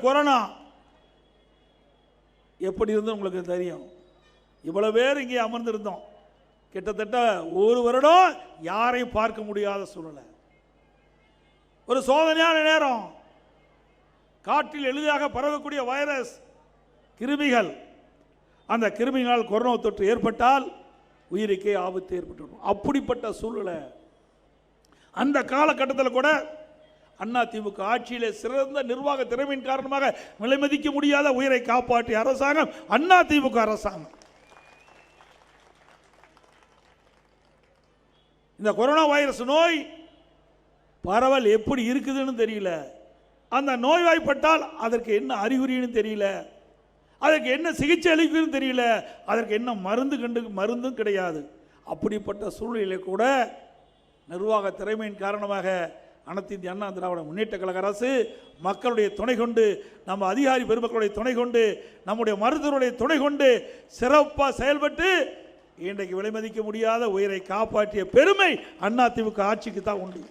Corona எப்படி இருந்து உங்களுக்கு தெரியும். இவ்வளவு பேர் இங்கே அமர்ந்திருந்தோம். கிட்டத்தட்ட ஒரு வருடம் யாரையும் பார்க்க முடியாத சூழ்நிலை. ஒரு சோதனையான நேரம். காற்றில் எளிதாக பரவக்கூடிய வைரஸ் கிருமிகள், அந்த கிருமிகளால் கொரோனா தொற்று ஏற்பட்டால் உயிருக்கே ஆபத்து ஏற்பட்டு அப்படிப்பட்ட சூழ்நிலை. அந்த காலகட்டத்தில் கூட அதிமுக ஆட்சியிலே சிறந்த நிர்வாக திறமையின் காரணமாக விலைமதிக்க முடியாத உயிரை காப்பாற்றிய அரசாங்கம் அதிமுக அரசாங்கம். இந்த கொரோனா வைரஸ் நோய் பரவல் எப்படி இருக்குதுன்னு தெரியல. அந்த நோய்வாய்ப்பட்டால் அதற்கு என்ன அறிகுறின்னு தெரியல, அதற்கு என்ன சிகிச்சை அளிக்குதுன்னு தெரியல, அதற்கு என்ன மருந்தும் கிடையாது. அப்படிப்பட்ட சூழ்நிலை கூட நிர்வாக திறமையின் காரணமாக அனைத்து இந்திய அண்ணா திராவிட முன்னேற்ற கழக அரசு மக்களுடைய துணை கொண்டு, நம்ம அதிகாரி பெருமக்களுடைய துணை கொண்டு, நம்முடைய மருத்துவருடைய துணை கொண்டு சிறப்பாக செயல்பட்டு இன்றைக்கு விலைமதிக்க முடியாத உயிரை காப்பாற்றிய பெருமை அதிமுக ஆட்சிக்கு தான் உண்டு.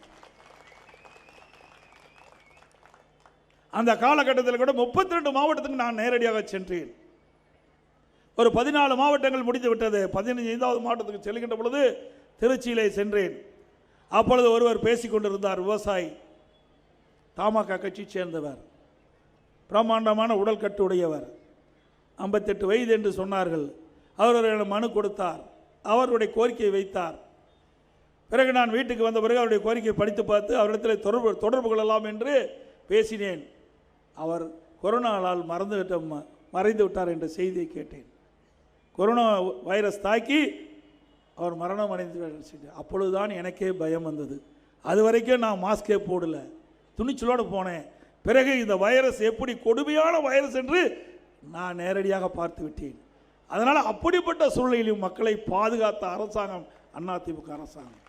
அந்த காலகட்டத்தில் கூட 32 மாவட்டத்துக்கு நான் நேரடியாக சென்றேன். ஒரு 14 மாவட்டங்கள் முடிந்து விட்டது. 15வது மாவட்டத்துக்கு செல்கின்ற பொழுது திருச்சியிலே சென்றேன். அப்பொழுது ஒருவர் பேசிக்கொண்டிருந்தார். விவசாயி, தமாக கட்சி சேர்ந்தவர், பிரம்மாண்டமான உடல் கட்டு உடையவர், 58 வயது என்று சொன்னார்கள். அவர் மனு கொடுத்தார், அவருடைய கோரிக்கையை வைத்தார். பிறகு நான் வீட்டுக்கு வந்த பிறகு அவருடைய கோரிக்கையை படித்து பார்த்து அவரிடத்தில் தொடர்பு கொள்ளலாம் என்று பேசினேன். அவர் கொரோனாவால் மறைந்து விட்டார் என்ற செய்தியை கேட்டேன். கொரோனா வைரஸ் தாக்கி அவர் மரணம் அடைந்து. அப்பொழுதுதான் எனக்கே பயம் வந்தது. அது வரைக்கும் நான் மாஸ்கே போடல, துணிச்சலோடு போனேன். பிறகு இந்த வைரஸ் எப்படி கொடுமையான வைரஸ் என்று நான் நேரடியாக பார்த்து விட்டேன். அதனால் அப்படிப்பட்ட சூழ்நிலையிலும் மக்களை பாதுகாத்த அரசாங்கம் அதிமுக அரசாங்கம்.